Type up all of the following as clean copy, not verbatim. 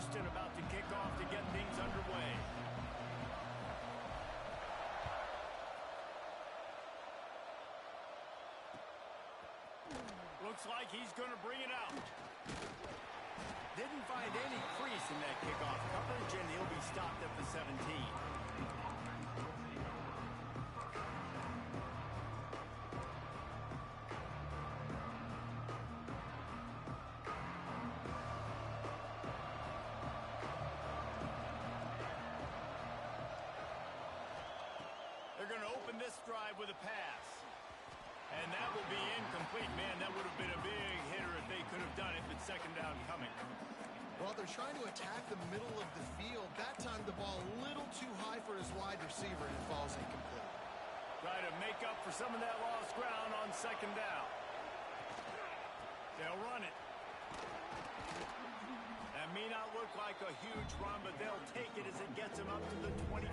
Htown about to kick off to get things underway. Looks like he's going to bring it out. Didn't find any crease in that kickoff coverage, and he'll be stopped at the 17. They're going to open this drive with a pass. And that will be incomplete. Man, that would have been a big hitter if they could have done it with second down coming. Well, they're trying to attack the middle of the field. That time the ball a little too high for his wide receiver, and it falls incomplete. Try to make up for some of that lost ground on second down. They'll run it. That may not look like a huge run, but they'll take it as it gets them up to the 24.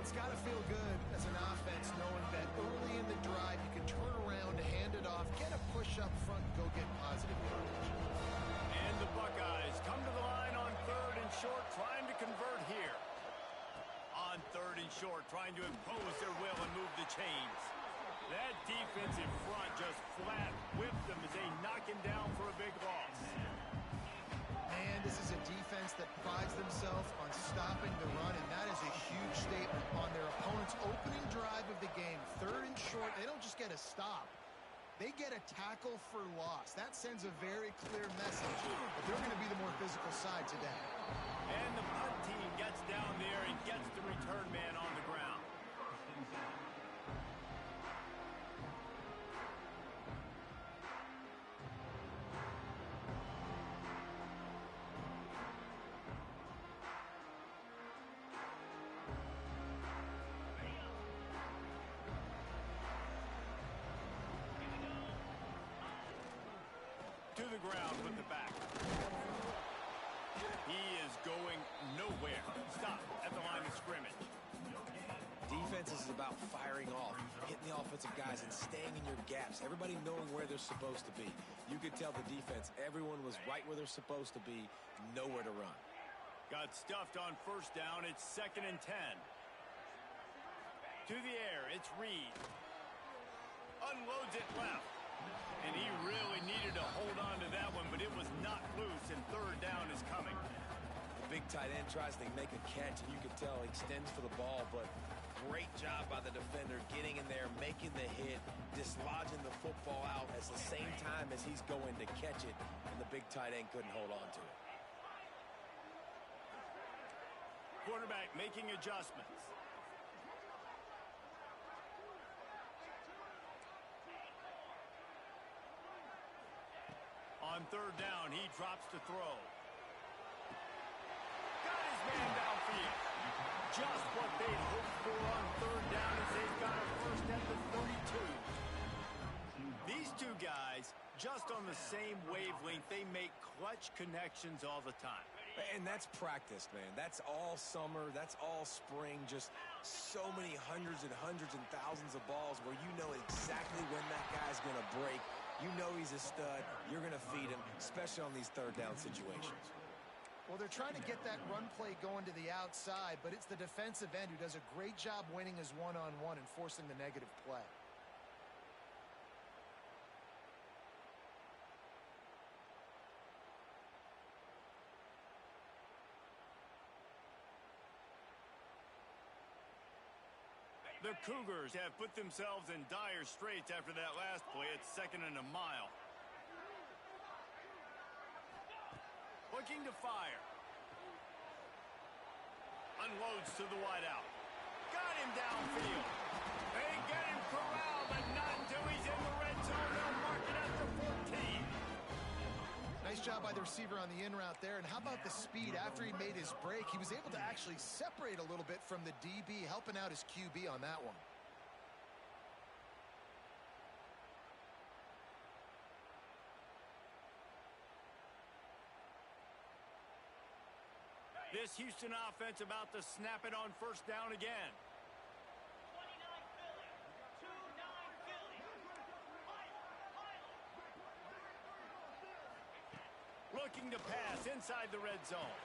It's got to feel good as an offense knowing that early in the drive you can turn around, hand it off, get a push up front, and go get positive yardage. And the Buckeyes come to the line on third and short, trying to convert here. On third and short, trying to impose their will and move the chains. That defensive front just flat whipped them as they knock him down for a big loss. Man, this is a defense that prides themselves on stopping the run, and that is a huge statement on their opponent's opening drive of the game. Third and short, they don't just get a stop. They get a tackle for loss. That sends a very clear message that they're going to be the more physical side today. And the punt team gets down there and gets the return man on the ground. To the ground with the back. He is going nowhere. Stop at the line of scrimmage. Defense is about firing off, hitting the offensive guys, and staying in your gaps. Everybody knowing where they're supposed to be. You could tell the defense, everyone was right where they're supposed to be, nowhere to run. Got stuffed on first down. It's 2nd and 10. To the air, it's Reed. Unloads it left. And he really needed to hold on to that one, but it was not loose, and third down is coming. The big tight end tries to make a catch, and you can tell he extends for the ball, but great job by the defender getting in there, making the hit, dislodging the football out at the same time as he's going to catch it, and the big tight end couldn't hold on to it. Quarterback making adjustments. On third down, he drops to throw. Got his man downfield. Just what they'd hoped for on third down as they've got a first at the 32. These two guys, just on the same wavelength, they make clutch connections all the time. And that's practice, man. That's all summer. That's all spring. Just so many hundreds and thousands of balls where you know exactly when that guy's going to break. You know he's a stud. You're going to feed him, especially on these third down situations. Well, they're trying to get that run play going to the outside, but it's the defensive end who does a great job winning his one-on-one and forcing the negative play. The Cougars have put themselves in dire straits after that last play. It's 2nd and a mile. Looking to fire. Unloads to the wideout. Got him downfield. They get him corralled, but not until he's in the red zone. They'll mark it at the 14. Nice job by the receiver on the in route there. And how about the speed? After he made his break, he was able to actually separate a little bit from the DB, helping out his QB on that one. This Houston offense about to snap it on first down again. looking to pass inside the red zone.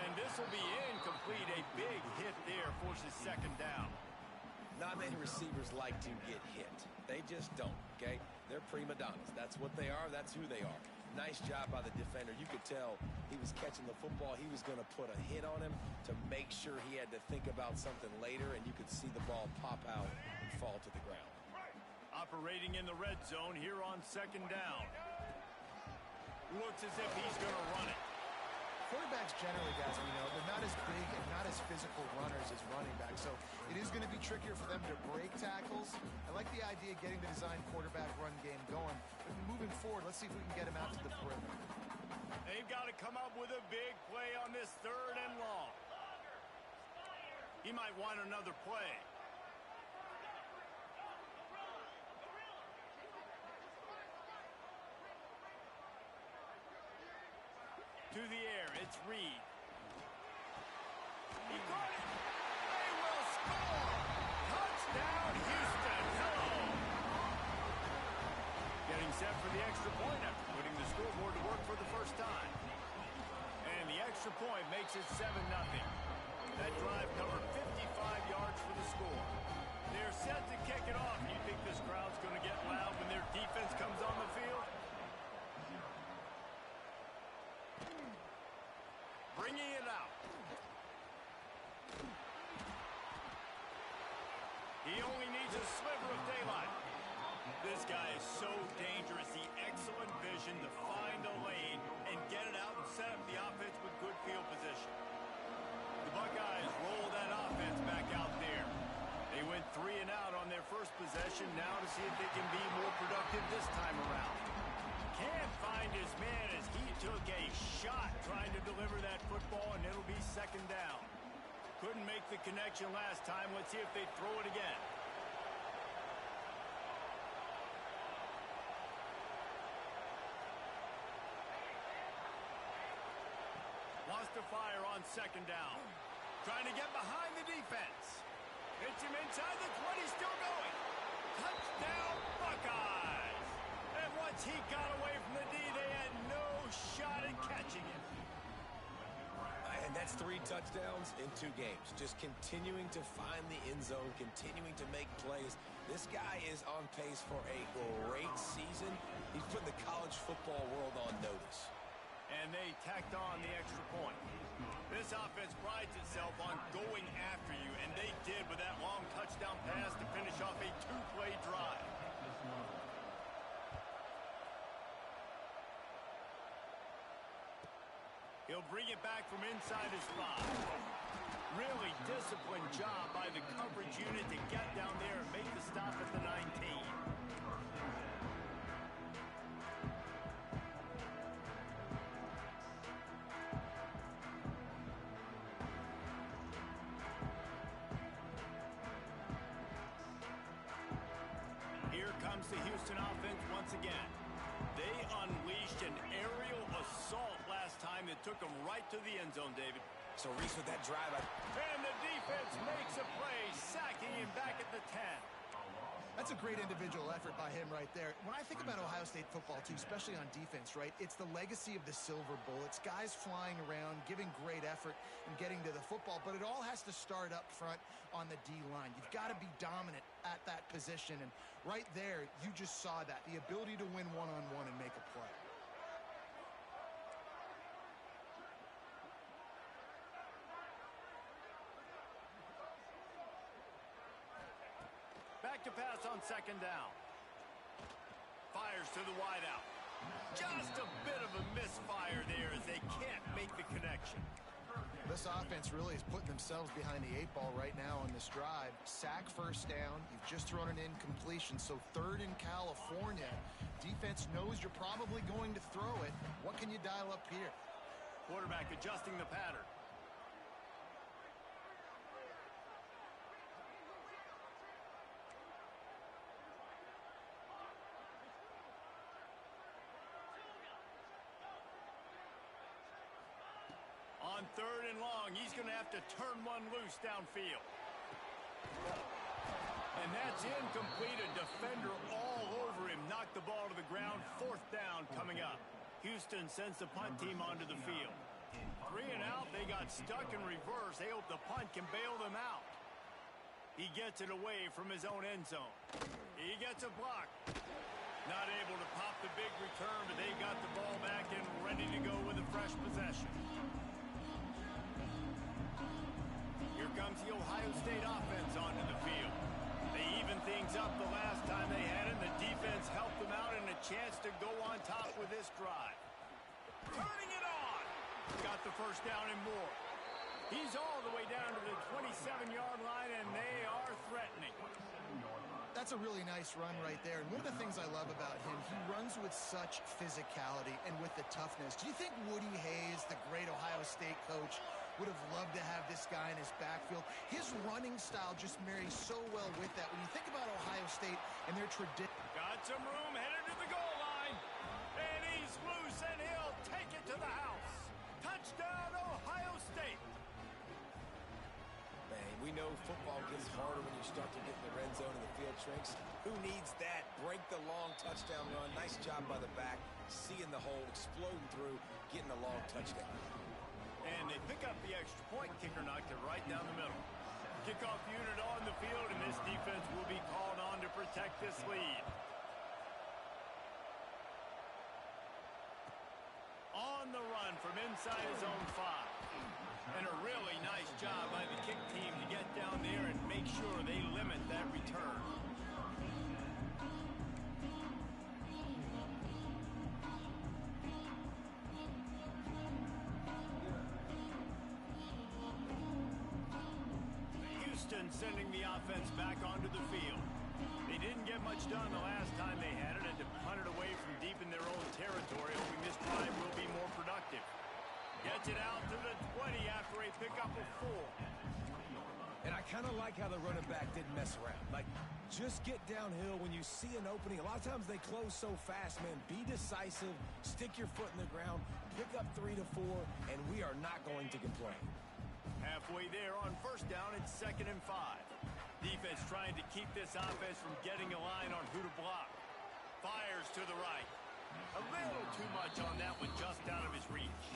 And this will be incomplete. A big hit there forces second down. Not many receivers like to get hit. They just don't, okay? They're prima donnas. That's what they are. That's who they are. Nice job by the defender. You could tell he was catching the football. He was going to put a hit on him to make sure he had to think about something later, and you could see the ball pop out and fall to the ground. Operating in the red zone here on second down. Looks as if he's going to run it. Quarterbacks generally, guys, we know, they're not as big and not as physical runners as running backs, so it is going to be trickier for them to break tackles. I like the idea of getting the design quarterback run game going. But moving forward, let's see if we can get him out to the perimeter. They've got to come up with a big play on this 3rd and long. He might want another play. To the air, it's Reed. He got it. They will score. Touchdown, Houston. Hello. Getting set for the extra point after putting the scoreboard to work for the first time. And the extra point makes it 7-0. That drive covered 55 yards for the score. They're set to kick it off. You think this crowd's going to get loud when their defense comes on the field? Bringing it out. He only needs a sliver of daylight. This guy is so dangerous. The excellent vision to find a lane and get it out and set up the offense with good field position. The Buckeyes roll that offense back out there. They went 3 and out on their first possession. Now to see if they can be more productive this time around. Can't find his man as he took a shot trying to deliver that football, and it'll be second down. Couldn't make the connection last time. Let's see if they throw it again. Wants to fire on second down. Trying to get behind the defense. Hits him inside the 20, still going. Touchdown, Buckeyes! And once he got away from the D, they had no shot at catching him. And that's 3 touchdowns in 2 games. Just continuing to find the end zone, continuing to make plays. This guy is on pace for a great season. He's putting the college football world on notice. And they tacked on the extra point. This offense prides itself on going after you, and they did with that long touchdown pass to finish off a 2-play drive. He'll bring it back from inside his 5. Really disciplined job by the coverage unit to get down there and make the stop at the 19. Here comes the Houston offense once again. They unleashed an aerial assault last time that took them right to the end zone, David. So Reese with that drive. And the defense makes a play, sacking him back at the 10. That's a great individual effort by him right there. When I think about Ohio State football, too, especially on defense, right, it's the legacy of the Silver Bullets, guys flying around, giving great effort and getting to the football, but it all has to start up front on the D-line. You've got to be dominant at that position, and right there, you just saw that, the ability to win one-on-one and make a play. Back to pass on second down. Fires to the wideout. Just a bit of a misfire there as they can't make the connection. This offense really is putting themselves behind the 8 ball right now on this drive. Sack first down. You've just thrown an incompletion, so 3rd in California. Defense knows you're probably going to throw it. What can you dial up here? Quarterback adjusting the pattern. On 3rd and long, he's going to have to turn one loose downfield. And that's incomplete. A defender all over him. Knocked the ball to the ground. 4th down coming up. Houston sends the punt team onto the field. 3 and out, they got stuck in reverse. They hope the punt can bail them out. He gets it away from his own end zone. He gets a block. Not able to pop the big return, but they got the ball back and ready to go with a fresh possession. Here comes the Ohio State offense onto the field. They even things up the last time they had it. The defense helped them out and a chance to go on top with this drive. Turning it on. Got the first down and more. He's all the way down to the 27-yard line, and they are threatening. That's a really nice run right there. And one of the things I love about him, he runs with such physicality and with the toughness. Do you think Woody Hayes, the great Ohio State coach, would have loved to have this guy in his backfield? His running style just marries so well with that. When you think about Ohio State and their tradition. Got some room, headed to the goal line. And he's loose, and he'll take it to the house. Touchdown, Ohio State. Man, we know football gets harder when you start to get in the red zone and the field shrinks. Who needs that? Break the long touchdown run. Nice job by the back. Seeing the hole, exploding through, getting a long touchdown. And they pick up the extra point. Kicker knocked it right down the middle. Kickoff unit on the field, and this defense will be called on to protect this lead. On the run from inside his own 5. And a really nice job by the kick team to get down there and make sure they limit that return. Houston sending the offense back onto the field. They didn't get much done the last time they had it, and to punt it away from deep in their own territory, hoping this drive will be more productive. Gets it out to the 20 after a pickup of 4. And I kind of like how the running back didn't mess around. Like, just get downhill when you see an opening. A lot of times they close so fast, man. Be decisive, stick your foot in the ground, pick up 3 to 4, and we are not going to complain. Halfway there on first down, it's 2nd and 5. Defense trying to keep this offense from getting a line on who to block. Fires to the right. A little too much on that one, just out of his reach.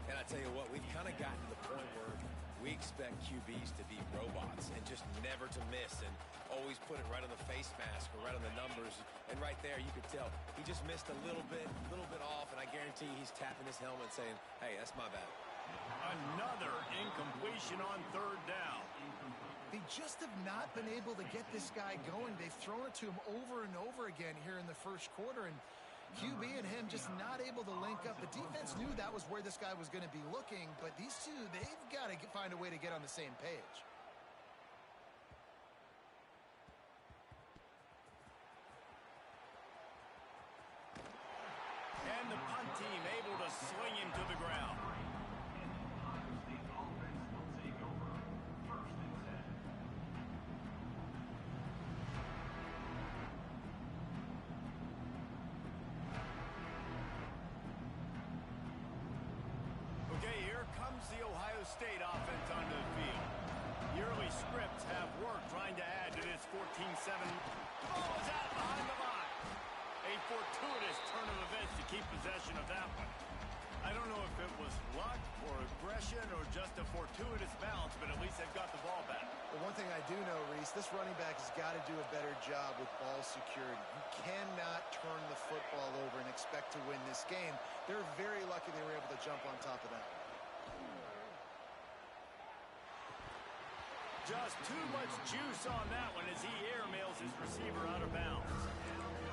And I tell you what, we've kind of gotten to the point where we expect QBs to be robots and just never to miss and always put it right on the face mask or right on the numbers. And right there, you could tell he just missed a little bit off, and I guarantee he's tapping his helmet saying, hey, that's my bad. Another incompletion on 3rd down. They just have not been able to get this guy going. They've thrown it to him over and over again here in the first quarter, and QB and him just not able to link up. The defense knew that was where this guy was going to be looking, but these two, they've got to find a way to get on the same page. And the punt team able to sling him to the ground. The Ohio State offense onto the field. The early scripts have worked trying to add to this 14-7. Ball is out behind the line. A fortuitous turn of events to keep possession of that one. I don't know if it was luck or aggression or just a fortuitous bounce, but at least they've got the ball back. Well, one thing I do know, Reese, this running back has got to do a better job with ball security. You cannot turn the football over and expect to win this game. They're very lucky they were able to jump on top of that. Just too much juice on that one as he airmails his receiver out of bounds.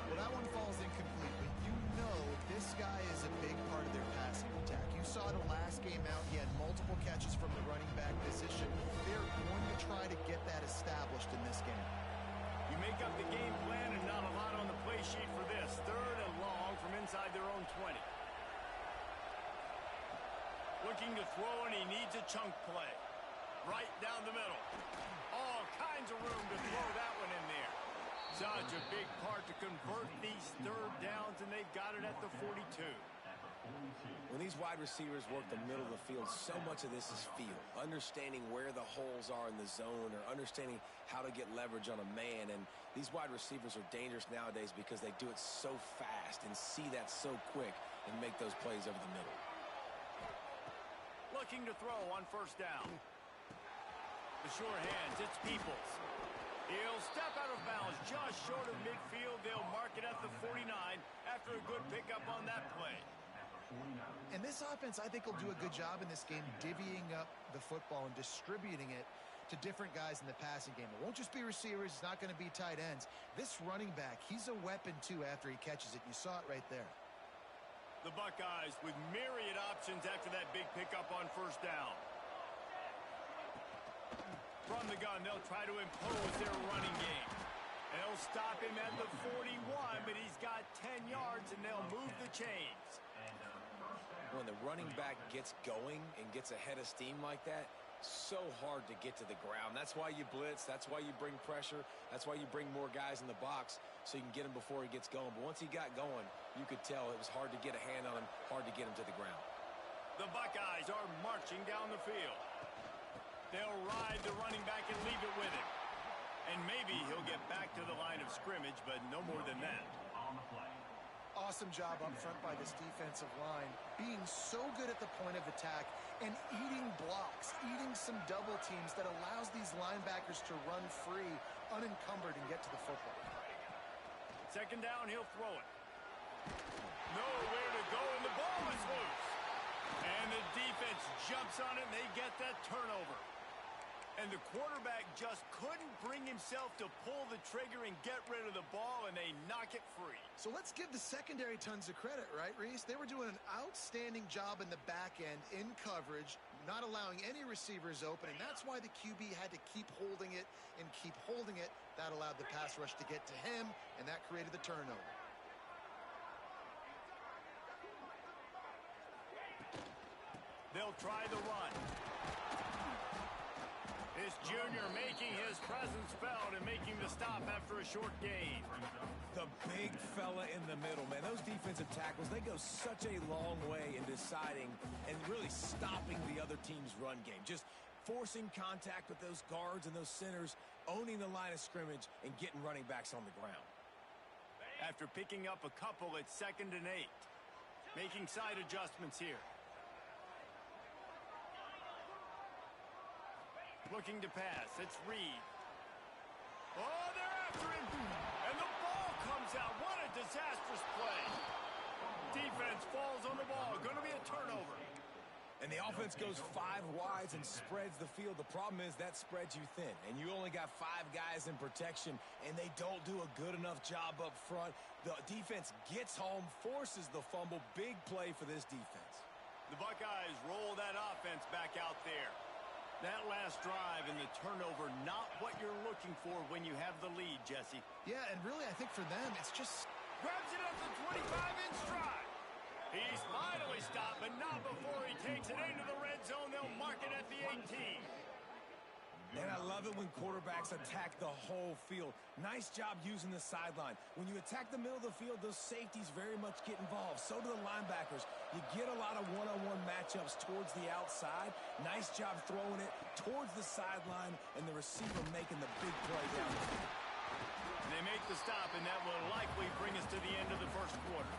Well, that one falls incomplete, but you know this guy is a big part of their passing attack. You saw the last game out, he had multiple catches from the running back position. They're going to try to get that established in this game. You make up the game plan and not a lot on the play sheet for this. 3rd and long from inside their own 20. Looking to throw, and he needs a chunk play. Right down the middle. All kinds of room to throw that one in there. Such a big part to convert these 3rd downs, and they've got it at the 42. When these wide receivers work the middle of the field, so much of this is feel. Understanding where the holes are in the zone or understanding how to get leverage on a man. And these wide receivers are dangerous nowadays because they do it so fast and see that so quick. and make those plays over the middle. Looking to throw on first down. The sure hands, it's Peoples. He'll step out of bounds just short of midfield. They'll mark it at the 49 after a good pickup on that play. And this offense, I think, will do a good job in this game divvying up the football and distributing it to different guys in the passing game. It won't just be receivers. It's not going to be tight ends. This running back, he's a weapon, too, after he catches it. You saw it right there. The Buckeyes with myriad options after that big pickup on first down. From the gun, they'll try to impose their running game. They'll stop him at the 41, but he's got 10 yards, and they'll move the chains. When the running back gets going and gets ahead of steam like that, so hard to get to the ground. That's why you blitz. That's why you bring pressure. That's why you bring more guys in the box so you can get him before he gets going. But once he got going, you could tell it was hard to get a hand on him, hard to get him to the ground. The Buckeyes are marching down the field. They'll ride the running back and leave it with him. And maybe he'll get back to the line of scrimmage, but no more than that. Awesome job up front by this defensive line, being so good at the point of attack and eating blocks, eating some double teams that allows these linebackers to run free, unencumbered, and get to the football. Second down, he'll throw it. Nowhere to go, and the ball is loose. And the defense jumps on it, and they get that turnover. And the quarterback just couldn't bring himself to pull the trigger and get rid of the ball, and they knock it free. So let's give the secondary tons of credit, right, Reese? They were doing an outstanding job in the back end, in coverage, not allowing any receivers open, and that's why the QB had to keep holding it and keep holding it. That allowed the pass rush to get to him, and that created the turnover. They'll try the run. This junior making his presence felt and making the stop after a short gain. The big fella in the middle, man. Those defensive tackles, they go such a long way in deciding and really stopping the other team's run game. Just forcing contact with those guards and those centers, owning the line of scrimmage, and getting running backs on the ground. After picking up a couple, it's 2nd and 8. Making side adjustments here. Looking to pass. It's Reed. Oh, they're after him. And the ball comes out. What a disastrous play. Defense falls on the ball. Going to be a turnover. And the offense goes 5 wides and spreads the field. The problem is that spreads you thin. And you only got 5 guys in protection, and they don't do a good enough job up front. The defense gets home, forces the fumble. Big play for this defense. The Buckeyes roll that offense back out there. That last drive and the turnover, not what you're looking for when you have the lead, Jesse. Yeah, and really, I think for them, it's just... Grabs it at the 25 in stride. He's finally stopped, but not before he takes it into the red zone. They'll mark it at the 18. And I love it when quarterbacks attack the whole field. Nice job using the sideline. When you attack the middle of the field, those safeties very much get involved. So do the linebackers. You get a lot of one-on-one matchups towards the outside. Nice job throwing it towards the sideline, and the receiver making the big play down the field. They make the stop, and that will likely bring us to the end of the first quarter.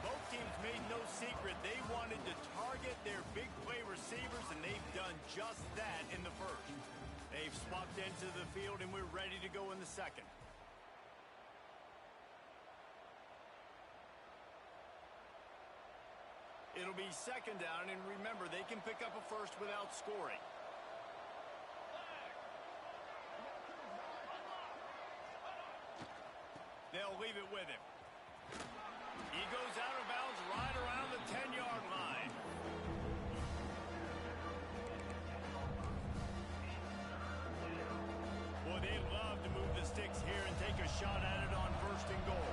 Both teams made no secret they wanted to target their big play receivers, and they've done just that in the first. They've swapped into the field, and we're ready to go in the second. It'll be 2nd down, and remember, they can pick up a first without scoring. They'll leave it with him. He goes out of bounds right around the 10-yard line. Boy, they love to move the sticks here and take a shot at it on 1st and goal.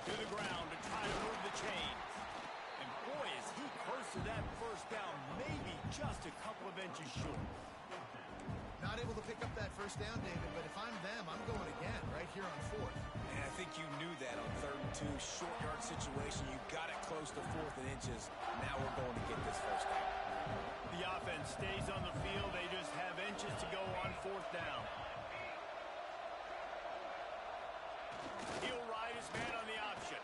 To the ground to try to move the chains. And boy, is he close to that first down, maybe just a couple of inches short. Not able to pick up that first down, David, but if I'm them, I'm going again right here on 4th. And I think you knew that on 3rd and 2, short yard situation. You got it close to 4th and inches. Now we're going to get this first down. The offense stays on the field. They just have inches to go on fourth down. He'll ride his man on the option.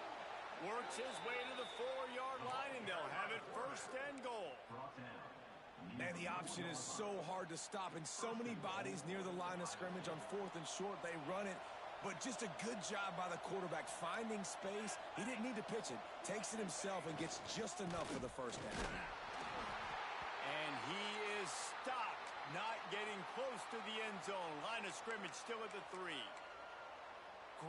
Works his way to the 4-yard line, and they'll have it first and goal. And the option is so hard to stop, and so many bodies near the line of scrimmage on fourth and short. They run it, but just a good job by the quarterback finding space. He didn't need to pitch it. Takes it himself and gets just enough for the first down. And he is stopped, not getting close to the end zone. Line of scrimmage still at the 3.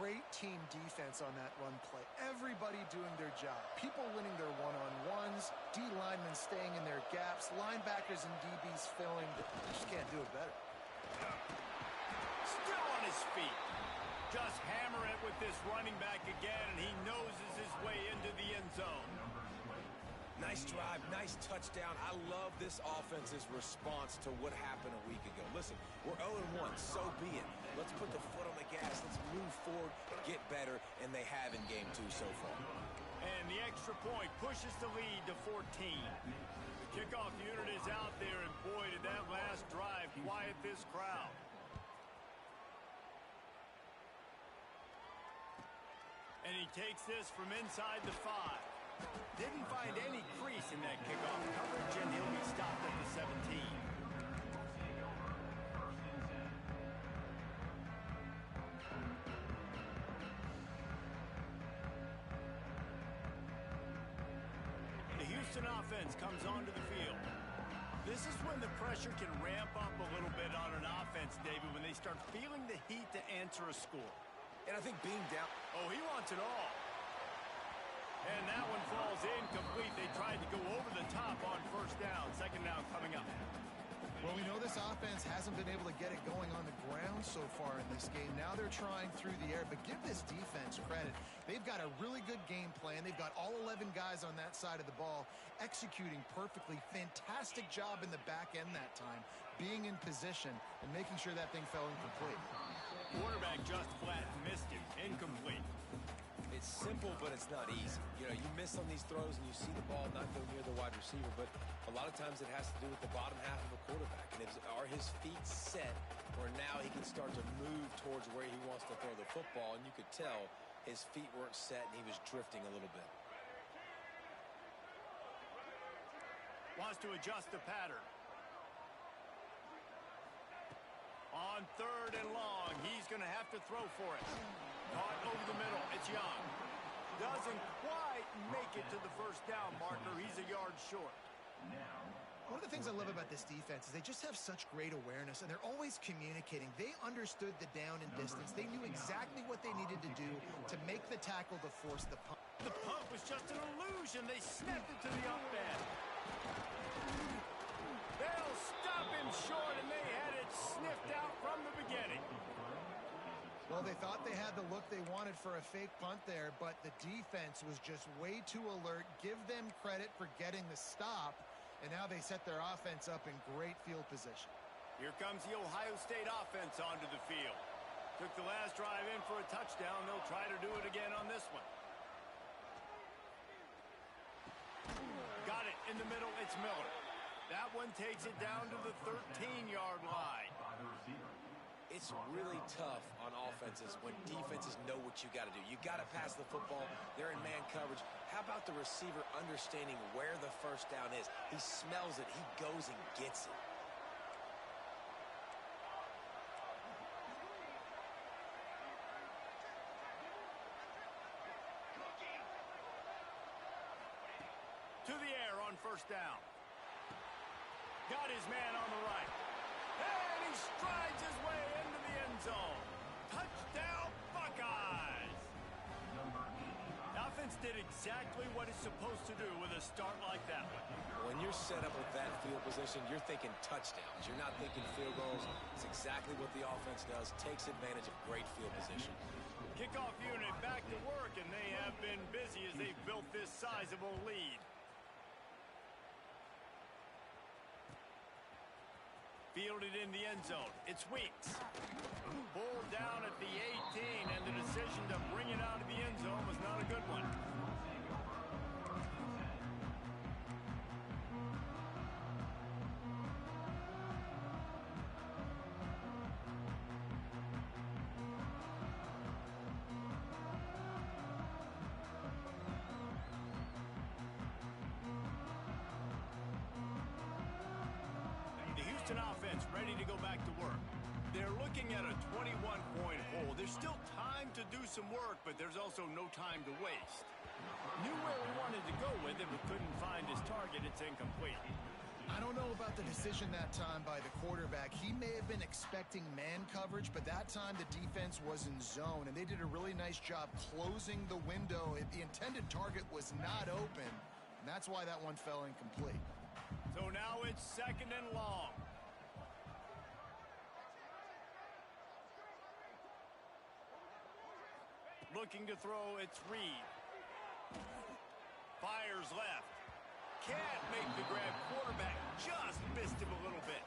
Great team defense on that run play. Everybody doing their job. People winning their one-on-ones. D linemen staying in their gaps. Linebackers and DBs filling. Just can't do it better. Still on his feet. Just hammer it with this running back again, and he noses his way into the end zone. Nice drive, nice touchdown. I love this offense's response to what happened a week ago. Listen, we're 0-1, so be it. Let's put the foot on the gas. Let's move forward, get better, and they have in game 2 so far. And the extra point pushes the lead to 14. The kickoff unit is out there, and boy, did that last drive quiet this crowd. And he takes this from inside the 5. Didn't find any crease in that kickoff coverage, and he'll be stopped at the 17. The Houston offense comes onto the field. This is when the pressure can ramp up a little bit on an offense, David, when they start feeling the heat to answer a score. And I think being down... Oh, he wants it all. And that one falls incomplete. They tried to go over the top on first down. Second down coming up. Well, we know this offense hasn't been able to get it going on the ground so far in this game. Now they're trying through the air, but give this defense credit. They've got a really good game plan. They've got all 11 guys on that side of the ball executing perfectly. Fantastic job in the back end that time, being in position and making sure that thing fell incomplete. Quarterback just flat missed him. Incomplete. It's simple, but it's not easy. You know, you miss on these throws and you see the ball not go near the wide receiver, but a lot of times it has to do with the bottom half of a quarterback. And are his feet set where now he can start to move towards where he wants to throw the football? And you could tell his feet weren't set and he was drifting a little bit. Wants to adjust the pattern. On third and long, he's going to have to throw for it. Caught over the middle. It's Young. Doesn't quite make it to the first down marker. He's a yard short. One of the things I love about this defense is they just have such great awareness, and they're always communicating. They understood the down and distance. They knew exactly what they needed to do to make the tackle to force the punt. The punt was just an illusion. They snapped it to the up end. They'll stop him short, and they had it sniffed out from the beginning. Well, they thought they had the look they wanted for a fake punt there, but the defense was just way too alert. Give them credit for getting the stop, and now they set their offense up in great field position. Here comes the Ohio State offense onto the field. Took the last drive in for a touchdown. They'll try to do it again on this one. Got it in the middle. It's Miller. That one takes it down to the 13-yard line. It's really tough on offenses when defenses know what you got to do. You got to pass the football. They're in man coverage. How about the receiver understanding where the first down is? He smells it. He goes and gets it. To the air on first down. Got his man on the right. And he strides his way into the end zone. Touchdown, Buckeyes! The offense did exactly what it's supposed to do with a start like that one. When you're set up with that field position, you're thinking touchdowns. You're not thinking field goals. It's exactly what the offense does. Takes advantage of great field position. Kickoff unit back to work, and they have been busy as they've built this sizable lead. Fielded in the end zone. It's Weeks. Pulled down at the 18, and the decision to bring it out of the end zone was not a good one. Houston offense ready to go back to work. They're looking at a 21-point hole. There's still time to do some work, but there's also no time to waste. Knew where he wanted to go with it, but couldn't find his target. It's incomplete. I don't know about the decision that time by the quarterback. He may have been expecting man coverage, but that time the defense was in zone, and they did a really nice job closing the window. The intended target was not open, and that's why that one fell incomplete. So now it's 2nd and long. Looking to throw, it's Reed. Fires left. Can't make the grab. Quarterback just missed him a little bit.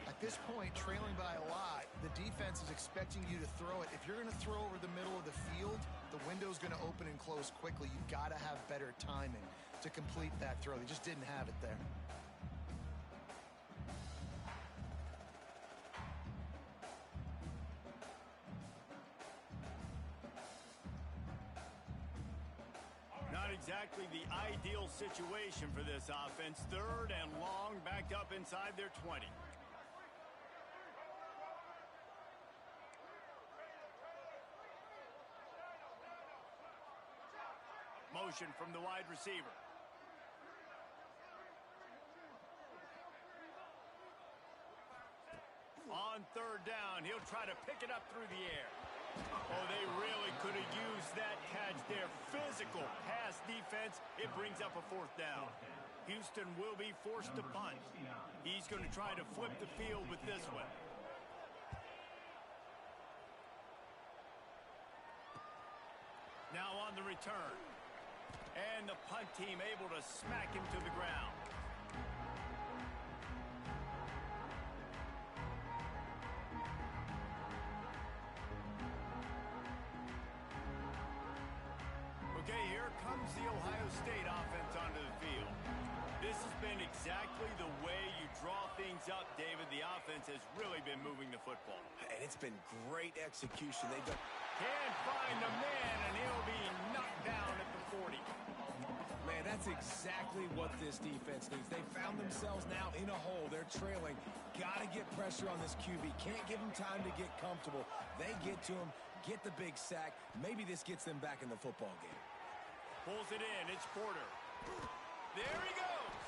At this point, trailing by a lot, the defense is expecting you to throw it. If you're going to throw over the middle of the field, the window's going to open and close quickly. You've got to have better timing to complete that throw. They just didn't have it there. Not exactly the ideal situation for this offense. 3rd and long, backed up inside their 20. Motion from the wide receiver. On 3rd down, he'll try to pick it up through the air. Oh, they really could have used that catch there. Physical pass defense. It brings up a 4th down. Houston will be forced to punt. He's going to try to flip the field with this one. Now on the return. And the punt team able to smack him to the ground. Okay, here comes the Ohio State offense onto the field. This has been exactly the way you draw things up, David. The offense has really been moving the football. And it's been great execution. They've done... Can't find the man, and he'll be knocked down at the 40. Man, that's exactly what this defense needs. They found themselves now in a hole. They're trailing. Got to get pressure on this QB. Can't give him time to get comfortable. They get to him, get the big sack. Maybe this gets them back in the football game. Pulls it in. It's Porter. There he goes.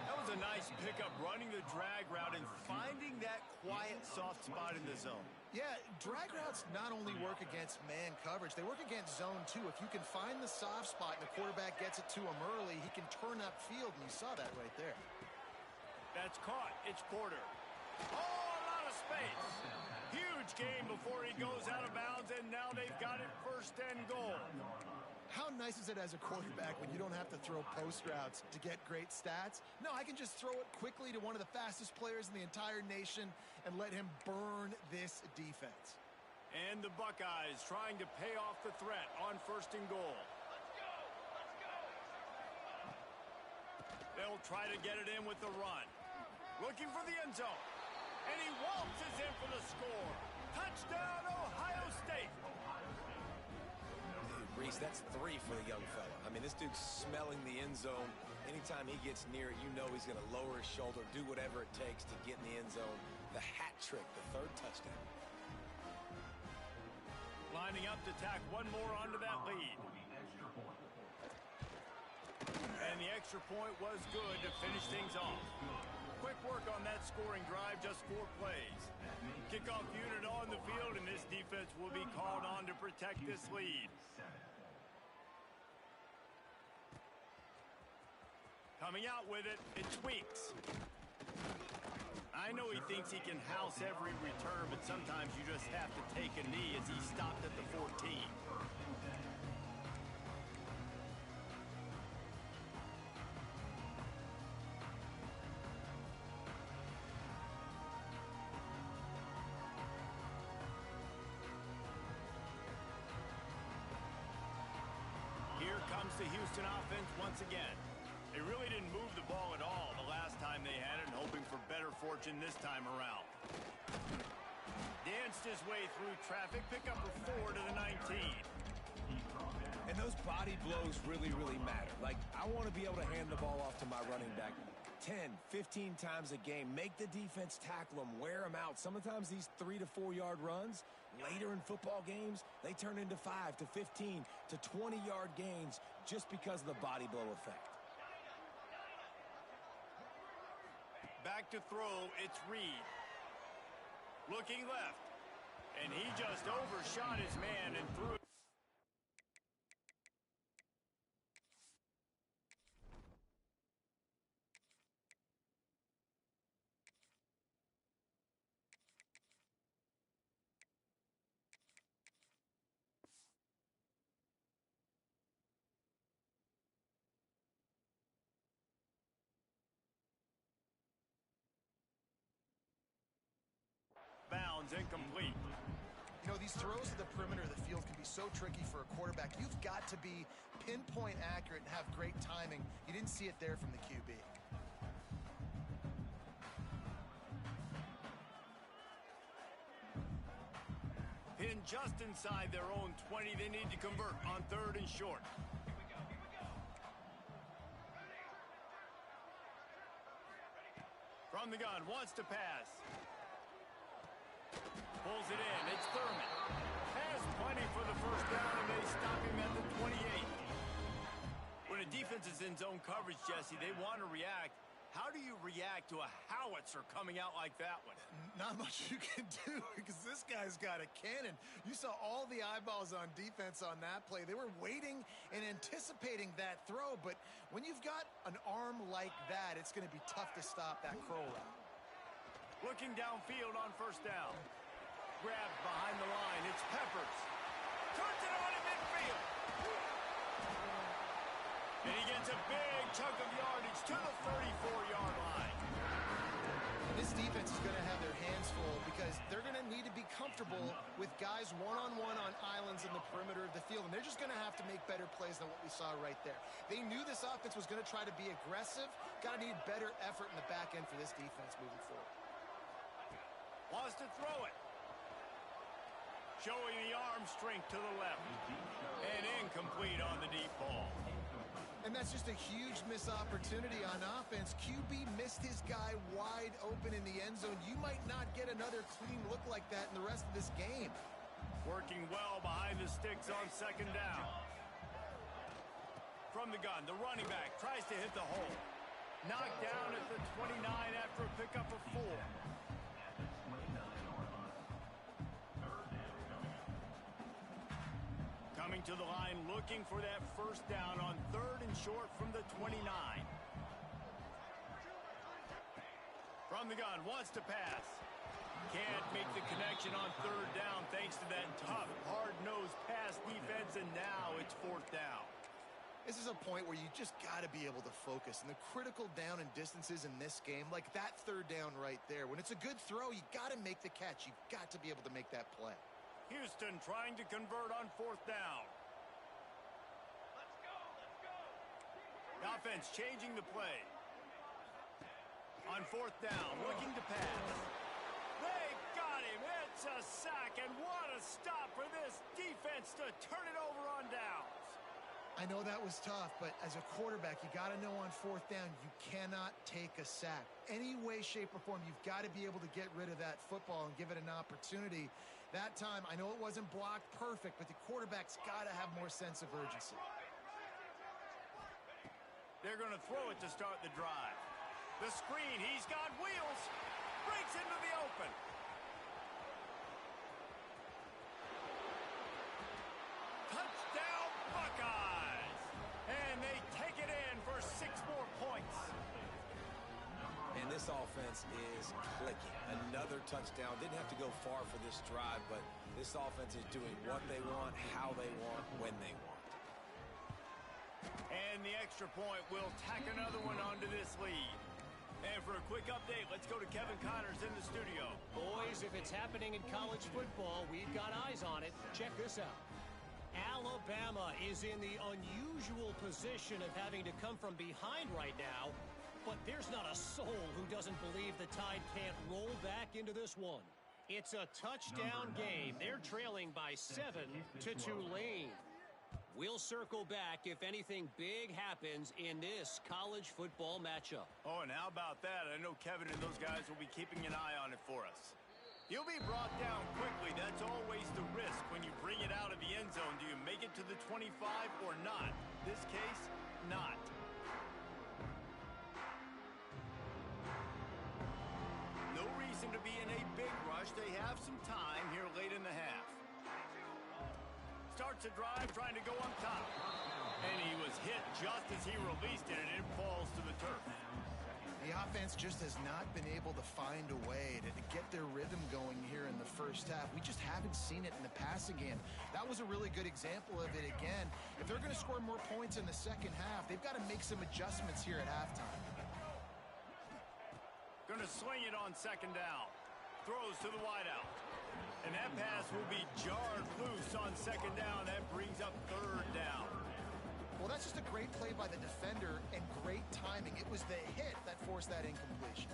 That was a nice pickup, running the drag route and finding that quiet, soft spot in the zone. Yeah, drag routes not only work against man coverage, they work against zone too. If you can find the soft spot and the quarterback gets it to him early, he can turn upfield, and you saw that right there. That's caught. It's Porter. Oh, a lot of space. Huge game before he goes out of bounds, and now they've got it 1st and goal. How nice is it as a quarterback when you don't have to throw post routes to get great stats? No, I can just throw it quickly to one of the fastest players in the entire nation and let him burn this defense. And the Buckeyes trying to pay off the threat on 1st and goal. They'll try to get it in with the run. Looking for the end zone. And he waltzes in for the score. Touchdown, Ohio State. Reese, that's 3 for the young fella. I mean, this dude's smelling the end zone. Anytime he gets near it, you know he's going to lower his shoulder, do whatever it takes to get in the end zone. The hat trick, the 3rd touchdown. Lining up to tack one more onto that lead. And the extra point was good to finish things off. Quick work on that scoring drive, just 4 plays. Kickoff unit on the field, and this defense will be called on to protect this lead. Coming out with it, it's Weeks. I know he thinks he can house every return, but sometimes you just have to take a knee as he stopped at the 14. Here comes the Houston offense once again. They really didn't move the ball at all the last time they had it, hoping for better fortune this time around. Danced his way through traffic, pick up a 4 to the 19. And those body blows really, really matter. Like, I want to be able to hand the ball off to my running back. 10, 15 times a game. Make the defense tackle them, wear them out. Sometimes these 3 to 4 yard runs, later in football games, they turn into 5 to 15 to 20 yard gains just because of the body blow effect. Back to throw, it's Reed. Looking left. And he just overshot his man and threw it. Bounds incomplete. You know, these throws to the perimeter of the field can be so tricky for a quarterback. You've got to be pinpoint accurate and have great timing. You didn't see it there from the QB. Pinned just inside their own 20. They need to convert on 3rd and short. From the gun, wants to pass. Pulls it in. It's Thurman. Has plenty for the first down, and they stop him at the 28. When a defense is in zone coverage, Jesse, they want to react. How do you react to a howitzer coming out like that one? Not much you can do because this guy's got a cannon. You saw all the eyeballs on defense on that play. They were waiting and anticipating that throw, but when you've got an arm like that, it's going to be tough to stop that curl route. Looking downfield on 1st down. Grabbed behind the line. It's Peppers. Turns it on in midfield. And he gets a big chunk of yardage to the 34-yard line. This defense is going to have their hands full because they're going to need to be comfortable with guys one-on-one on islands in the perimeter of the field, and they're just going to have to make better plays than what we saw right there. They knew this offense was going to try to be aggressive. Got to need better effort in the back end for this defense moving forward. Wants to throw it. Showing the arm strength to the left. And incomplete on the deep ball. And that's just a huge missed opportunity on offense. QB missed his guy wide open in the end zone. You might not get another clean look like that in the rest of this game. Working well behind the sticks on 2nd down. From the gun, the running back tries to hit the hole. Knocked down at the 29 after a pickup of 4. Coming to the line, looking for that 1st down on 3rd and short from the 29. From the gun, wants to pass. Can't make the connection on 3rd down thanks to that tough, hard-nosed pass defense, and now it's 4th down. This is a point where you just got to be able to focus. And the critical down and distances in this game, like that 3rd down right there, when it's a good throw, you got to make the catch. You've got to be able to make that play. Houston trying to convert on 4th down. Let's go. The offense changing the play. On 4th down, looking to pass. They got him. It's a sack, and what a stop for this defense to turn it over on downs. I know that was tough, but as a quarterback, you got to know on 4th down, you cannot take a sack. Any way, shape, or form, you've got to be able to get rid of that football and give it an opportunity. That time, I know it wasn't blocked perfect, but the quarterback's got to have more sense of urgency. They're going to throw it to start the drive. The screen, he's got wheels. Breaks into the open. Touchdown, Buckeyes. And they take it in for 6 more points. And this offense is clicking. Another touchdown. Didn't have to go far for this drive, but this offense is doing what they want, how they want, when they want. And the extra point will tack another one onto this lead. And for a quick update, let's go to Kevin Connors in the studio. Boys, if it's happening in college football, we've got eyes on it. Check this out. Alabama is in the unusual position of having to come from behind right now, but there's not a soul who doesn't believe the Tide can't roll back into this one. It's a touchdown game. They're trailing by 7 to Tulane. We'll circle back if anything big happens in this college football matchup. Oh, and how about that? I know Kevin and those guys will be keeping an eye on it for us. You'll be brought down quickly. That's always the risk when you bring it out of the end zone. Do you make it to the 25 or not? This case, not. No reason to be in a big rush. They have some time here late in the half. Starts a drive trying to go on top. And he was hit just as he released it, and it falls to the turf. The offense just has not been able to find a way to get their rhythm going here in the first half. We just haven't seen it in the passing game. That was a really good example of it again. If they're going to score more points in the second half, they've got to make some adjustments here at halftime. Going to swing it on second down. Throws to the wideout. And that pass will be jarred loose on second down. That brings up third down. Well, that's just a great play by the defender and great timing. It was the hit that forced that incompletion.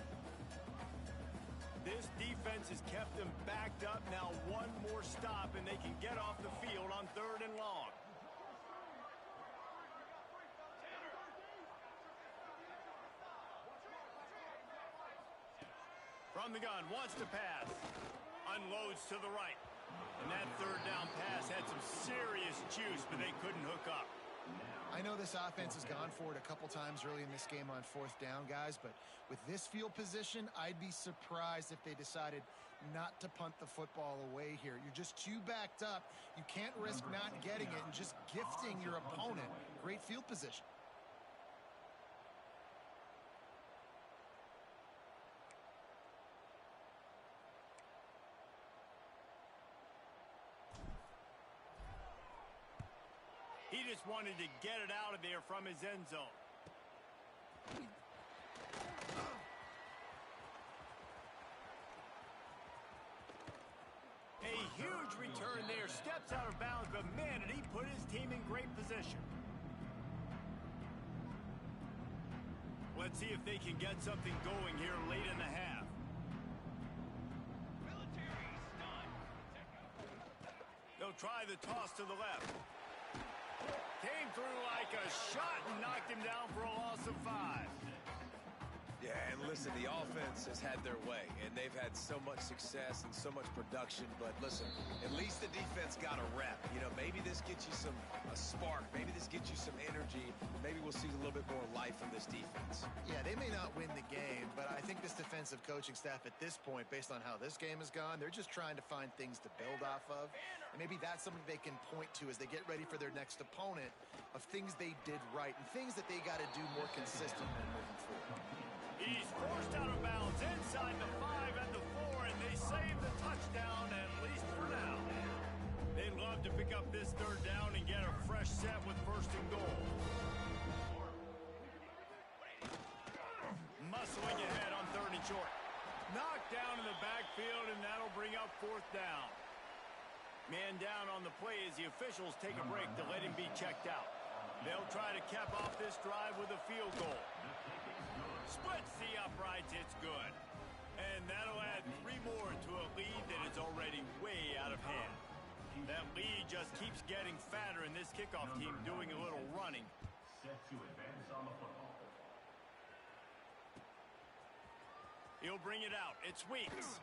This defense has kept them backed up. Now one more stop, and they can get off the field on third and long. From the gun, wants to pass. Unloads to the right. And that third down pass had some serious juice, but they couldn't hook up. I know this offense has gone for it a couple times early in this game on fourth down, guys, but with this field position, I'd be surprised if they decided not to punt the football away here. You're just too backed up. You can't risk not getting it and just gifting your opponent great field position. He just wanted to get it out of there from his end zone. A huge return there. Steps out of bounds, but man, did he put his team in great position. Let's see if they can get something going here late in the half. They'll try the toss to the left. Came through like a shot and knocked him down for a loss of 5. Yeah, and listen, the offense has had their way, and they've had so much success and so much production. But listen, at least the defense got a rep. You know, maybe this gets you a spark. Maybe this gets you some energy. Maybe we'll see a little bit more life from this defense. Yeah, they may not win the game, but I think this defensive coaching staff at this point, based on how this game has gone, they're just trying to find things to build off of. And maybe that's something they can point to as they get ready for their next opponent of things they did right and things that they got to do more consistently moving forward. He's forced out of bounds inside the 5 and the 4, and they save the touchdown, at least for now. They'd love to pick up this third down and get a fresh set with first and goal. Muscling ahead on third and short. Knocked down in the backfield, and that'll bring up fourth down. Man down on the play as the officials take a break to let him be checked out. They'll try to cap off this drive with a field goal. Splits the uprights, it's good. And that'll add 3 more to a lead that is already way out of hand. That lead just keeps getting fatter, and this kickoff team doing a little running. Set to advance on the football. He'll bring it out. It's Weeks.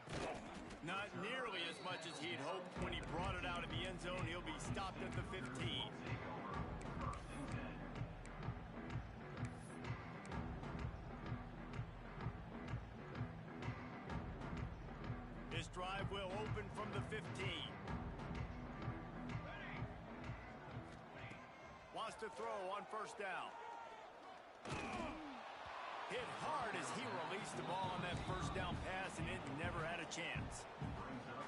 Not nearly as much as he'd hoped when he brought it out of the end zone. He'll be stopped at the 15. This drive will open from the 15. Wants to throw on first down. Hit hard as he released the ball on that first down pass, and it never had a chance.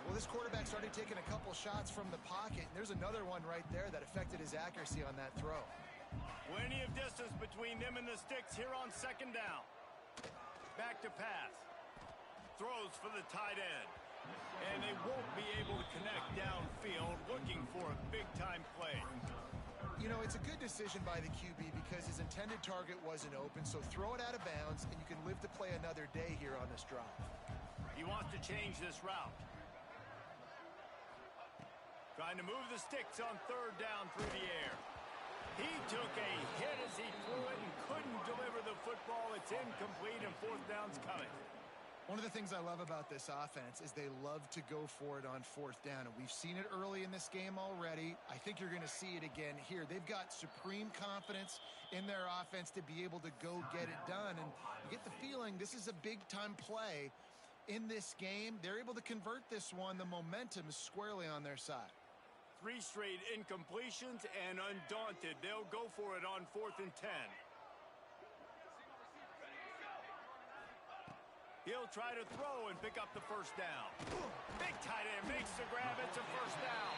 Well, this quarterback started taking a couple shots from the pocket, and there's another one right there that affected his accuracy on that throw. Plenty of distance between them and the sticks here on second down. Back to pass. Throws for the tight end. And they won't be able to connect downfield, looking for a big-time play. You know, it's a good decision by the QB because his intended target wasn't open, so throw it out of bounds, and you can live to play another day here on this drive. He wants to change this route. Trying to move the sticks on third down through the air. He took a hit as he threw it and couldn't deliver the football. It's incomplete, and fourth down's coming. One of the things I love about this offense is they love to go for it on fourth down, and we've seen it early in this game already. I think you're going to see it again here. They've got supreme confidence in their offense to be able to go get it done, and you get the feeling this is a big-time play in this game. They're able to convert this one. The momentum is squarely on their side. 3 straight incompletions, and undaunted, they'll go for it on 4th and 10. He'll try to throw and pick up the first down. Big tight end makes the grab. It's a first down.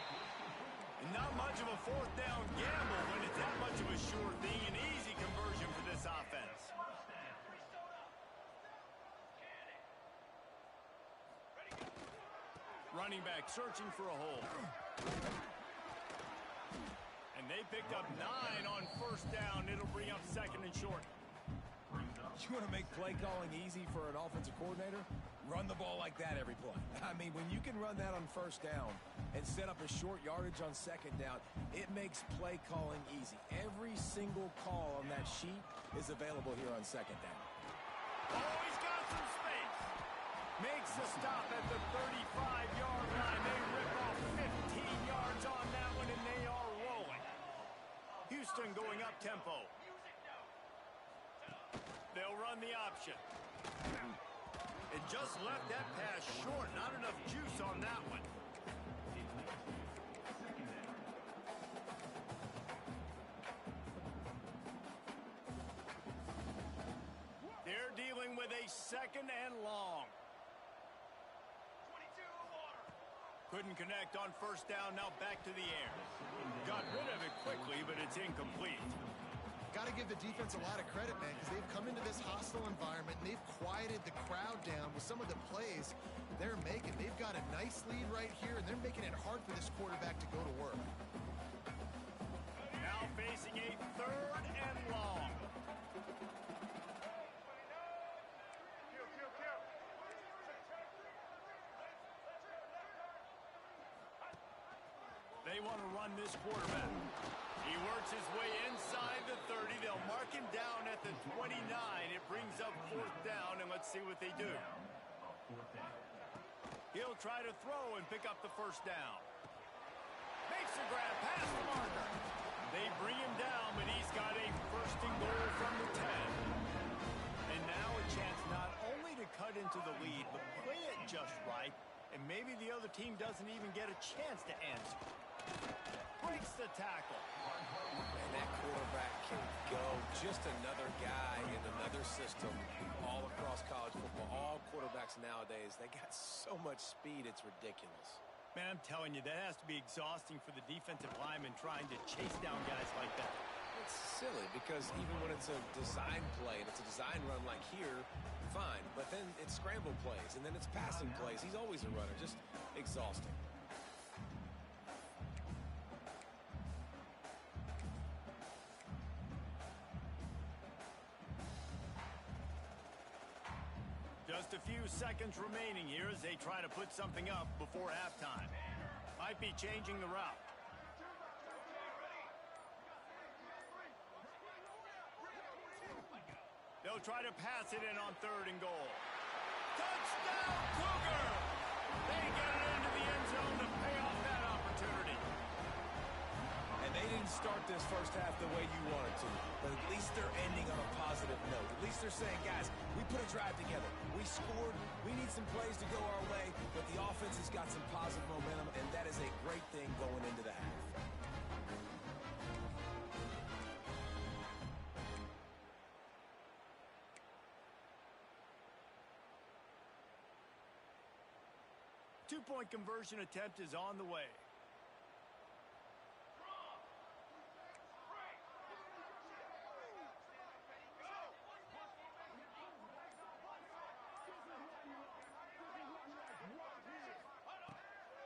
And not much of a fourth down gamble when it's that much of a sure thing. An easy conversion for this offense. Running back searching for a hole. And they picked up 9 on first down. It'll bring up 2nd and short. You want to make play calling easy for an offensive coordinator? Run the ball like that every play. I mean, when you can run that on first down and set up a short yardage on 2nd down, it makes play calling easy. Every single call on that sheet is available here on 2nd down. Oh, he's got some space. Makes the stop at the 35-yard line. They rip off 15 yards on that one, and they are rolling. Houston going up tempo. They'll run the option. It just left that pass short. Not enough juice on that one. They're dealing with a 2nd and long. Couldn't connect on first down. Now back to the air. Got rid of it quickly, but it's incomplete. Got to give the defense a lot of credit, man, because they've come into this hostile environment and they've quieted the crowd down with some of the plays they're making. They've got a nice lead right here, and they're making it hard for this quarterback to go to work. Now facing a 3rd and long. They want to run this quarterback. He works his way inside the 30. They'll mark him down at the 29. It brings up 4th down, and let's see what they do. He'll try to throw and pick up the first down. Makes the grab past the marker. They bring him down, but he's got a 1st and goal from the 10. And now a chance not only to cut into the lead, but play it just right, and maybe the other team doesn't even get a chance to answer. Breaks the tackle. And that quarterback can go. Just another guy in another system all across college football. All quarterbacks nowadays, they got so much speed, it's ridiculous. Man, I'm telling you, that has to be exhausting for the defensive lineman trying to chase down guys like that. It's silly because even when it's a design play and it's a design run like here, fine. But then it's scramble plays and then it's passing plays. He's always a runner. Just exhausting. Just a few seconds remaining here as they try to put something up before halftime. Might be changing the route. They'll try to pass it in on 3rd and goal. Touchdown, Cougar! They get it into the end zone to pay off that opportunity. And they didn't start this first half the way you wanted to, but at least they're ending on a positive note. At least they're saying, guys, we put a drive together. We scored. We need some plays to go our way, but the offense has got some positive momentum, and that is a great thing going into the half. Two-point conversion attempt is on the way.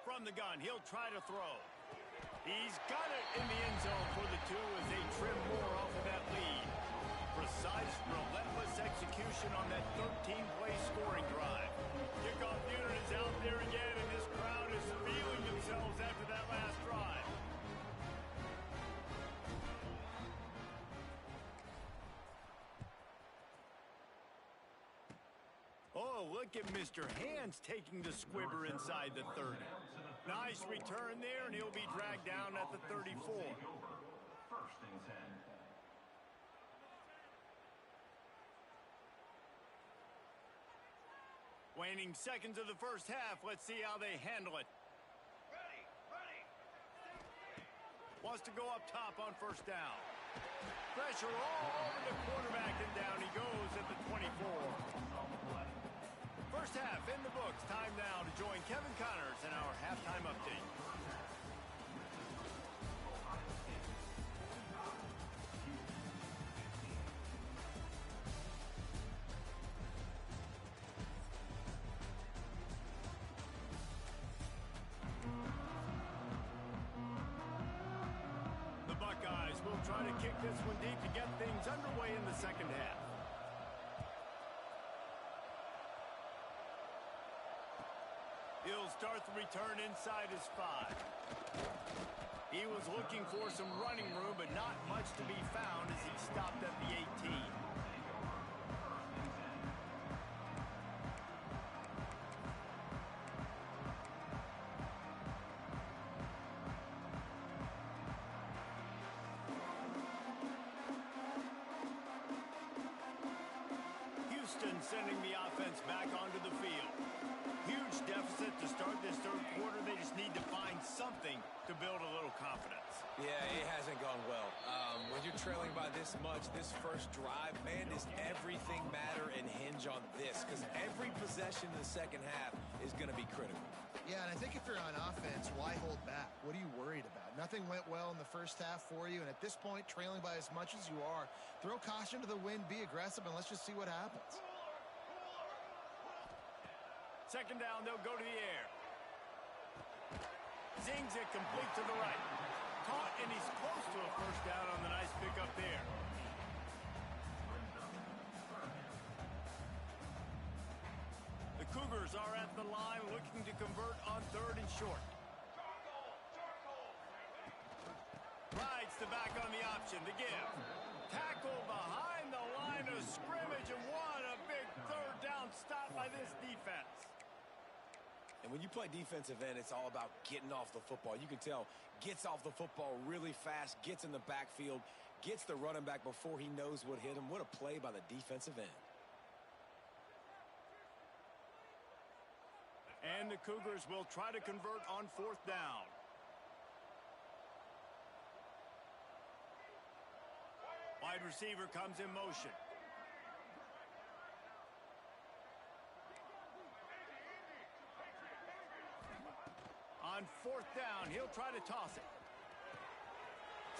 From the gun, he'll try to throw. He's got it in the end zone for the 2 as they trim more off of that lead. Precise, relentless execution on that 13-play scoring drive. Kickoff unit is out there again, and this crowd is feeling themselves after that last drive. Oh, look at Mr. Hands taking the squibber inside the 30. Nice return there, and he'll be dragged down at the 34. First and 10. Waning seconds of the first half. Let's see how they handle it. Wants to go up top on first down. Pressure all over the quarterback, and down he goes at the 24. First half in the books. Time now to join Kevin Connors in our halftime update. The Buckeyes will try to kick this one deep to get things underway in the second half. He'll start the return inside his 5. He was looking for some running room, but not much to be found as he stopped at the 18. Houston sending the offense back onto the field. Huge deficit to start this third quarter. They just need to find something to build a little confidence. Yeah, it hasn't gone well. When you're trailing by this much, this first drive, man, does everything matter and hinge on this? Because every possession in the second half is going to be critical. Yeah, and I think if you're on offense, why hold back? What are you worried about? Nothing went well in the first half for you, and at this point, trailing by as much as you are, throw caution to the wind, be aggressive, and let's just see what happens. Second down, they'll go to the air. Zings it complete to the right. Caught, and he's close to a first down on the nice pickup there. The Cougars are at the line looking to convert on third and short. Rides the back on the option to give. Tackle behind the line of scrimmage, and what a big third down stop by this defense. And when you play defensive end, it's all about getting off the football. You can tell, gets off the football really fast, gets in the backfield, gets the running back before he knows what hit him. What a play by the defensive end. And the Cougars will try to convert on fourth down. Wide receiver comes in motion. On fourth down, he'll try to toss it.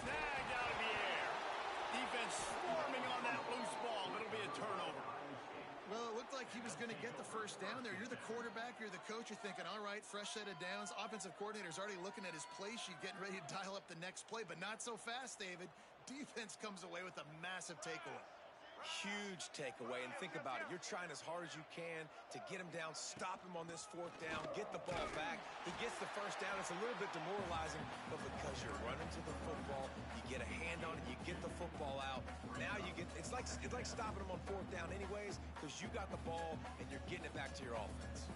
Snagged out of the air. Defense swarming on that loose ball. It'll be a turnover. Well, it looked like he was going to get the first down there. You're the quarterback, you're the coach, you're thinking, all right, fresh set of downs. Offensive coordinator's already looking at his play sheet, getting ready to dial up the next play, but not so fast, David. Defense comes away with a massive takeaway. Huge takeaway, and think about it. You're trying as hard as you can to get him down, stop him on this fourth down, get the ball back. He gets the first down. It's a little bit demoralizing, but because you're running to the football, you get a hand on it, you get the football out. Now you get, it's like stopping him on fourth down anyways, because you got the ball and you're getting it back to your offense.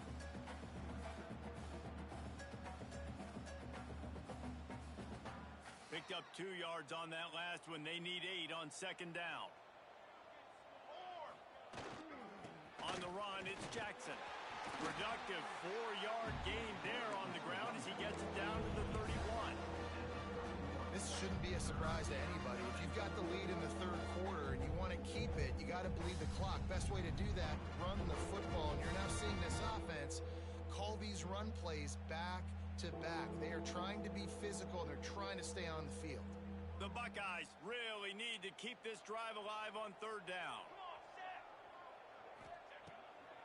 Picked up 2 yards on that last one. They need 8 on second down. On the run, it's Jackson. Productive 4-yard gain there on the ground as he gets it down to the 31. This shouldn't be a surprise to anybody. If you've got the lead in the third quarter and you want to keep it, you got to bleed the clock. Best way to do that, run the football. And you're now seeing this offense call these run plays back to back. They are trying to be physical, and they're trying to stay on the field. The Buckeyes really need to keep this drive alive on third down.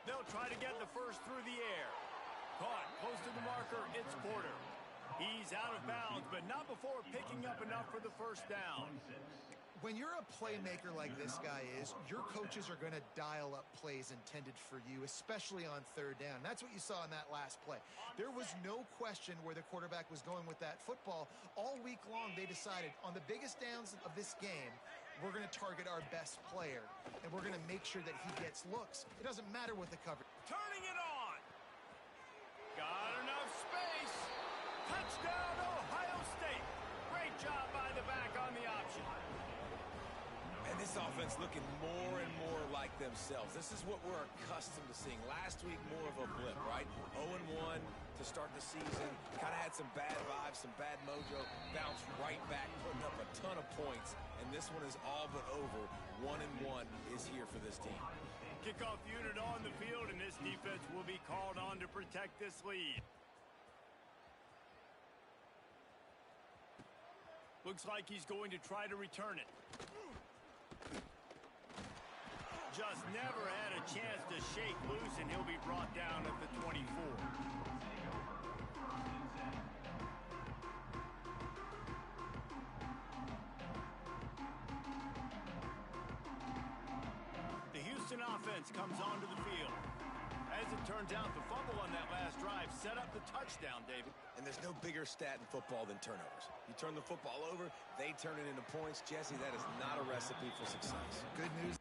They'll try to get the first through the air. Caught close to the marker, it's Porter. He's out of bounds, but not before picking up enough for the first down. When you're a playmaker like this guy is, your coaches are going to dial up plays intended for you, especially on third down. That's what you saw in that last play. There was no question where the quarterback was going with that football. All week long, they decided on the biggest downs of this game, we're going to target our best player, and we're going to make sure that he gets looks. It doesn't matter what the coverage. Turning it on. Got enough space. Touchdown, Ohio State. Great job by the back on the option. And this offense looking more and more like themselves. This is what we're accustomed to seeing. Last week, more of a blip, right? 0-1 to start the season. Kind of had some bad vibes, some bad mojo. Bounced right back, putting up a ton of points. And this one is all but over. 1-1 is here for this team. Kickoff unit on the field, and this defense will be called on to protect this lead. Looks like he's going to try to return it. Just never had a chance to shake loose, and he'll be brought down at the 24. The Houston offense comes onto the field. As it turns out, the fumble on that last drive set up the touchdown, David. And there's no bigger stat in football than turnovers. You turn the football over, they turn it into points. Jesse, that is not a recipe for success. Good news.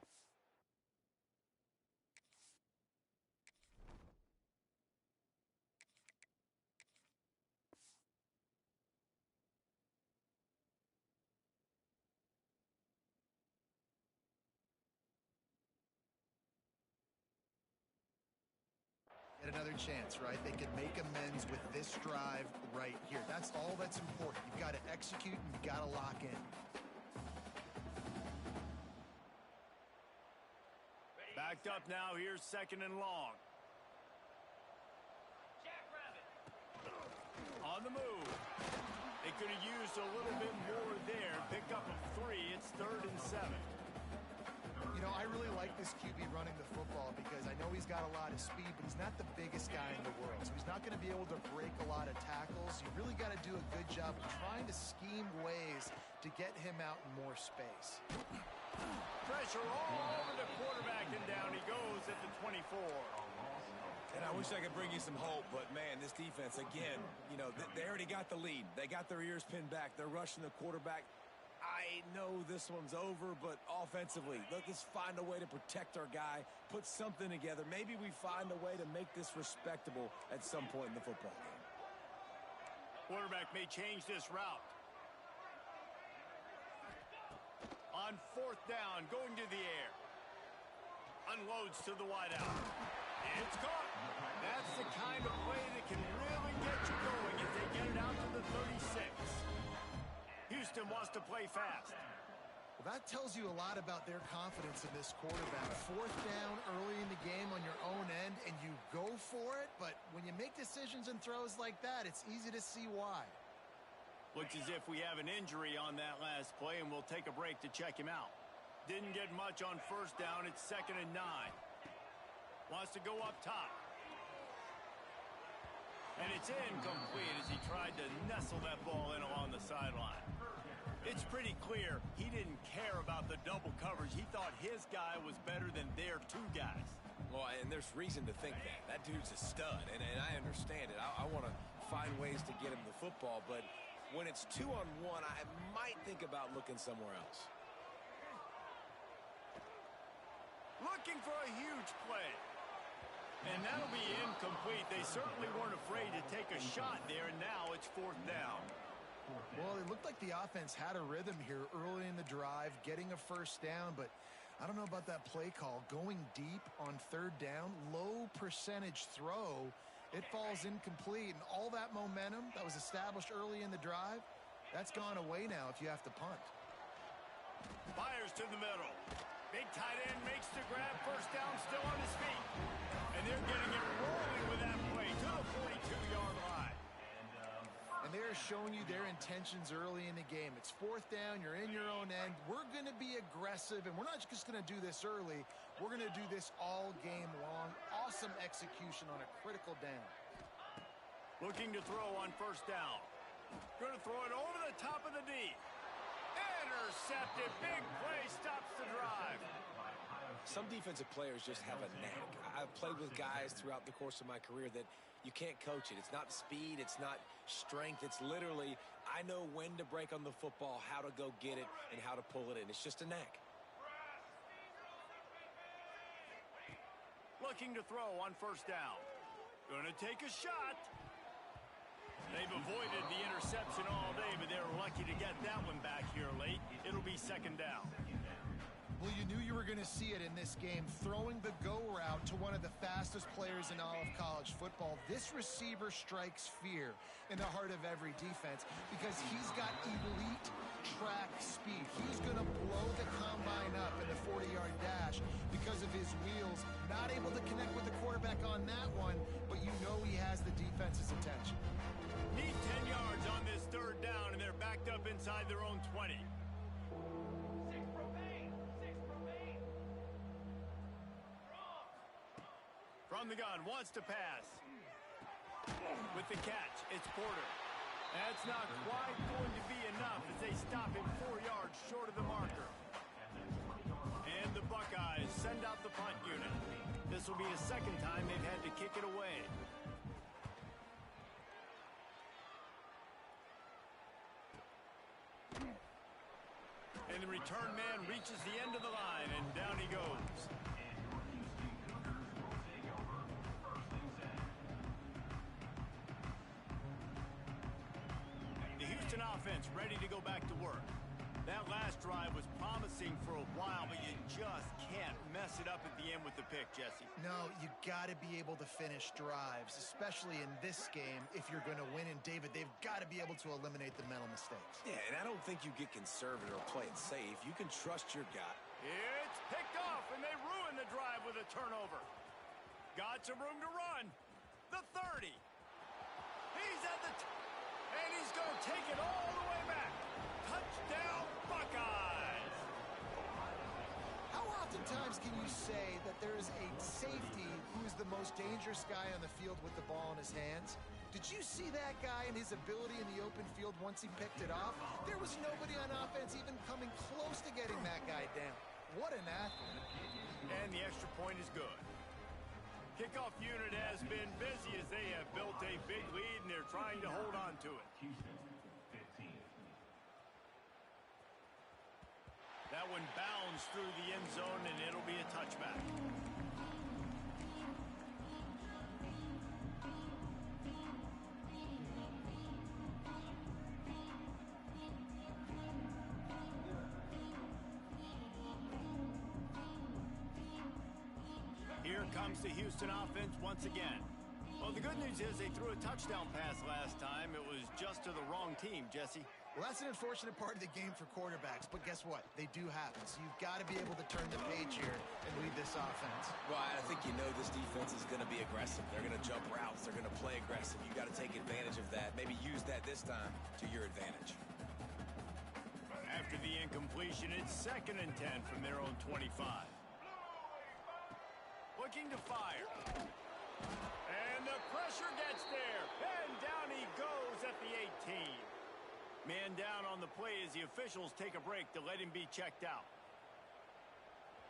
Get another chance, right? They can make amends with this drive right here. That's all that's important. You've got to execute and you've got to lock in. Backed up now. Here's 2nd and long. On the move. They could have used a little bit more there. Pick up a 3. It's 3rd and 7. You know, I really like this QB running the football because I know he's got a lot of speed, but he's not the biggest guy in the world. So he's not going to be able to break a lot of tackles. You really got to do a good job of trying to scheme ways to get him out in more space. Pressure all over the quarterback, and down he goes at the 24. And I wish I could bring you some hope, but, man, this defense, again, you know, they already got the lead. They got their ears pinned back. They're rushing the quarterback. I know this one's over, but offensively, let's find a way to protect our guy, put something together. Maybe we find a way to make this respectable at some point in the football game. Quarterback may change this route. On 4th down, going to the air. Unloads to the wideout. It's caught. That's the kind of play that can really get you going as they get it out to the 36. Houston wants to play fast. Well, that tells you a lot about their confidence in this quarterback. 4th down early in the game on your own end, and you go for it, but when you make decisions and throws like that, it's easy to see why. Looks as if we have an injury on that last play, and we'll take a break to check him out. Didn't get much on 1st down. It's 2nd and 9. Wants to go up top. And it's incomplete as he tried to nestle that ball in along the sideline. It's pretty clear he didn't care about the double coverage. He thought his guy was better than their 2 guys. Well, and there's reason to think that. That dude's a stud, and I understand it. I want to find ways to get him the football, but when it's 2-on-1, I might think about looking somewhere else. Looking for a huge play. And that'll be incomplete. They certainly weren't afraid to take a shot there, and now it's 4th down. Well, it looked like the offense had a rhythm here early in the drive, getting a 1st down, but I don't know about that play call. Going deep on 3rd down, low percentage throw, it falls incomplete, and all that momentum that was established early in the drive, that's gone away now if you have to punt. Fires to the middle. Big tight end makes the grab. 1st down, still on his feet. And they're getting it rolling with that play to the 42-yard line. And they're showing you their intentions early in the game. It's 4th down. You're in your own end. We're going to be aggressive, and we're not just going to do this early. We're going to do this all game long. Awesome execution on a critical down. Looking to throw on 1st down. Going to throw it over the top of the D. Intercepted. Big play stops the drive. Some defensive players just have a knack. I've played with guys throughout the course of my career that you can't coach it. It's not speed. It's not strength. It's literally, I know when to break on the football, how to go get it, and how to pull it in. It's just a knack. Looking to throw on first down. Gonna take a shot. They've avoided the interception all day, but they're lucky to get that one back here late. It'll be second down. Well, you knew you were going to see it in this game, throwing the go route to one of the fastest players in all of college football. This receiver strikes fear in the heart of every defense because he's got elite track speed. He's going to blow the combine up in the 40-yard dash because of his wheels. Not able to connect with the quarterback on that one, but you know he has the defense's attention. Need 10 yards on this third down, and they're backed up inside their own 20. From the gun, wants to pass. With the catch, it's Porter. That's not quite going to be enough as they stop him 4 yards short of the marker. And the Buckeyes send out the punt unit. This will be the second time they've had to kick it away. And the return man reaches the end of the line, and down he goes. The Houston offense ready to go back to work. That last drive was promising for a while, but you just can't mess it up at the end with the pick, Jesse. No, you got to be able to finish drives, especially in this game. If you're going to win, and David, they've got to be able to eliminate the mental mistakes. Yeah, and I don't think you get conservative or play it safe. You can trust your guy. It's picked off, and they ruin the drive with a turnover. Got some room to run. The 30. He's at the... and he's going to take it all the way back. Touchdown, Buckeyes! How oftentimes can you say that there is a safety who is the most dangerous guy on the field with the ball in his hands? Did you see that guy and his ability in the open field once he picked it off? There was nobody on offense even coming close to getting that guy down. What an athlete. And the extra point is good. Kickoff unit has been busy as they have built a big lead, and they're trying to hold on to it. Houston, 15. That one bounds through the end zone, and it'll be a touchback. Here comes the Houston offense once again. Well, the good news is they threw a touchdown pass last time. It was just to the wrong team, Jesse. Well, that's an unfortunate part of the game for quarterbacks, but guess what? They do happen, so you've got to be able to turn the page here and lead this offense. Well, I think you know this defense is going to be aggressive. They're going to jump routes. They're going to play aggressive. You got to take advantage of that. Maybe use that this time to your advantage. After the incompletion, it's 2nd and 10 from their own 25. Looking to fire. And the pressure gets there. And down he goes at the 18. Man down on the play as the officials take a break to let him be checked out.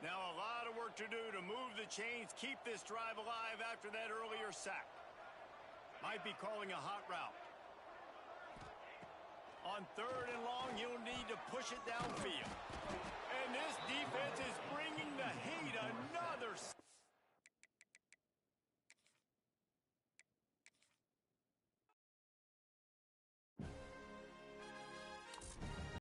Now a lot of work to do to move the chains, keep this drive alive after that earlier sack. Might be calling a hot route. On 3rd and long, he'll need to push it downfield. And this defense is bringing the heat